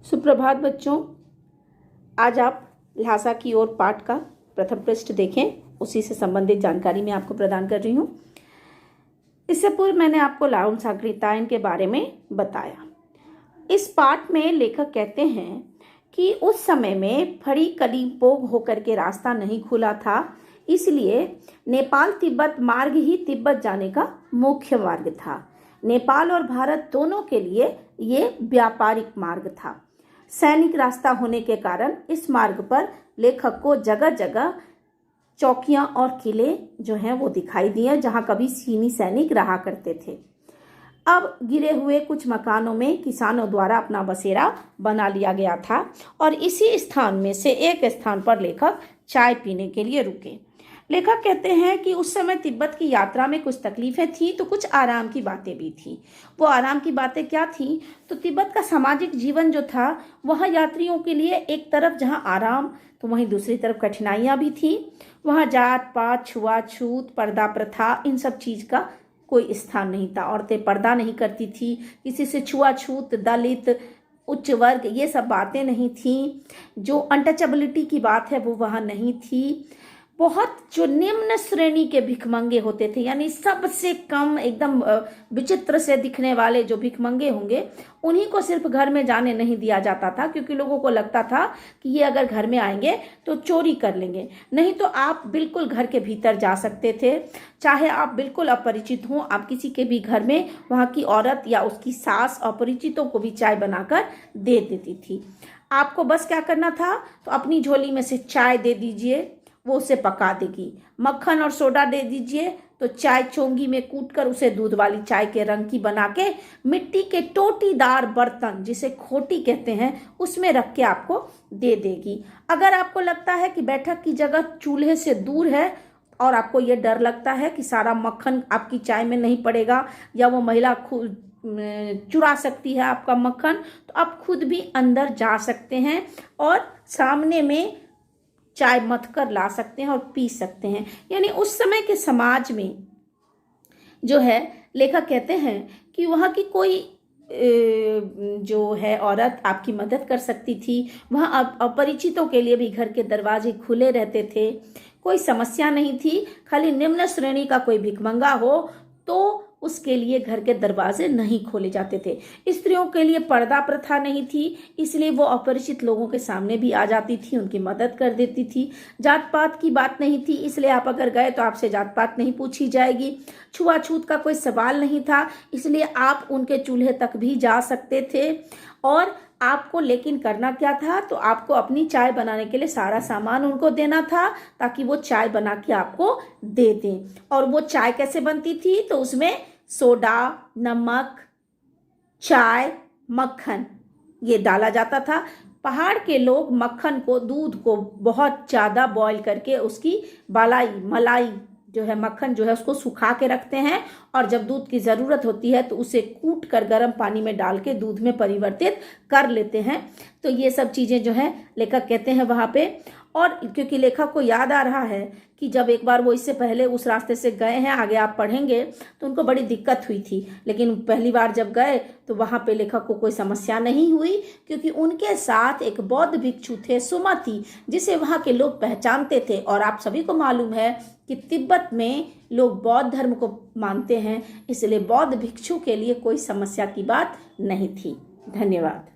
सुप्रभात बच्चों। आज आप ल्हासा की ओर पाठ का प्रथम पृष्ठ देखें, उसी से संबंधित जानकारी मैं आपको प्रदान कर रही हूँ। इससे पूर्व मैंने आपको लाउन सागरितायन के बारे में बताया। इस पाठ में लेखक कहते हैं कि उस समय में फड़ी कलिंपोंग होकर के रास्ता नहीं खुला था, इसलिए नेपाल तिब्बत मार्ग ही तिब्बत जाने का मुख्य मार्ग था। नेपाल और भारत दोनों के लिए ये व्यापारिक मार्ग था। सैनिक रास्ता होने के कारण इस मार्ग पर लेखक को जगह जगह चौकियां और किले जो हैं वो दिखाई दिए, जहां कभी चीनी सैनिक रहा करते थे। अब गिरे हुए कुछ मकानों में किसानों द्वारा अपना बसेरा बना लिया गया था और इसी स्थान में से एक स्थान पर लेखक चाय पीने के लिए रुके। लेखक कहते हैं कि उस समय तिब्बत की यात्रा में कुछ तकलीफें थी तो कुछ आराम की बातें भी थी। वो आराम की बातें क्या थी? तो तिब्बत का सामाजिक जीवन जो था वह यात्रियों के लिए एक तरफ जहां आराम तो वहीं दूसरी तरफ कठिनाइयां भी थी। वहां जात पात, छुआछूत, पर्दा प्रथा, इन सब चीज का कोई स्थान नहीं था। औरतें पर्दा नहीं करती थी, किसी से छुआछूत, दलित, उच्च वर्ग, ये सब बातें नहीं थी। जो अनटचेबिलिटी की बात है वो वहाँ नहीं थी। बहुत जो निम्न श्रेणी के भिखमंगे होते थे, यानी सबसे कम एकदम विचित्र से दिखने वाले जो भिखमंगे होंगे, उन्हीं को सिर्फ घर में जाने नहीं दिया जाता था, क्योंकि लोगों को लगता था कि ये अगर घर में आएंगे तो चोरी कर लेंगे। नहीं तो आप बिल्कुल घर के भीतर जा सकते थे, चाहे आप बिल्कुल अपरिचित हों। आप किसी के भी घर में वहाँ की औरत या उसकी सास अपरिचितों को भी चाय बनाकर दे देती थी। आपको बस क्या करना था, तो अपनी झोली में से चाय दे दीजिए, वो उसे पका देगी। मक्खन और सोडा दे दीजिए तो चाय चोंगी में कूटकर उसे दूध वाली चाय के रंग की बना के मिट्टी के टोटीदार बर्तन, जिसे खोटी कहते हैं, उसमें रख के आपको दे देगी। अगर आपको लगता है कि बैठक की जगह चूल्हे से दूर है और आपको ये डर लगता है कि सारा मक्खन आपकी चाय में नहीं पड़ेगा या वो महिला चुरा सकती है आपका मक्खन, तो आप खुद भी अंदर जा सकते हैं और सामने में चाय मथ कर ला सकते हैं और पी सकते हैं। यानी उस समय के समाज में जो है, लेखक कहते हैं कि वहाँ की कोई जो है औरत आपकी मदद कर सकती थी। वहाँ अपरिचितों के लिए भी घर के दरवाजे खुले रहते थे, कोई समस्या नहीं थी। खाली निम्न श्रेणी का कोई भिखमंगा हो तो उसके लिए घर के दरवाजे नहीं खोले जाते थे। स्त्रियों के लिए पर्दा प्रथा नहीं थी, इसलिए वो अपरिचित लोगों के सामने भी आ जाती थी, उनकी मदद कर देती थी। जात पात की बात नहीं थी, इसलिए आप अगर गए तो आपसे जात पात नहीं पूछी जाएगी। छुआछूत का कोई सवाल नहीं था, इसलिए आप उनके चूल्हे तक भी जा सकते थे। और आपको लेकिन करना क्या था, तो आपको अपनी चाय बनाने के लिए सारा सामान उनको देना था, ताकि वो चाय बना के आपको दे दें। और वो चाय कैसे बनती थी, तो उसमें सोडा, नमक, चाय, मक्खन ये डाला जाता था। पहाड़ के लोग मक्खन को, दूध को बहुत ज़्यादा बॉईल करके उसकी मलाई जो है, मक्खन जो है, उसको सुखा के रखते हैं और जब दूध की ज़रूरत होती है तो उसे कूट कर गर्म पानी में डाल के दूध में परिवर्तित कर लेते हैं। तो ये सब चीज़ें जो है लेखक कहते हैं वहाँ पे। और क्योंकि लेखक को याद आ रहा है कि जब एक बार वो इससे पहले उस रास्ते से गए हैं, आगे आप पढ़ेंगे तो उनको बड़ी दिक्कत हुई थी, लेकिन पहली बार जब गए तो वहाँ पे लेखक को कोई समस्या नहीं हुई, क्योंकि उनके साथ एक बौद्ध भिक्षु थे, सुमति, जिसे वहाँ के लोग पहचानते थे। और आप सभी को मालूम है कि तिब्बत में लोग बौद्ध धर्म को मानते हैं, इसलिए बौद्ध भिक्षु के लिए कोई समस्या की बात नहीं थी। धन्यवाद।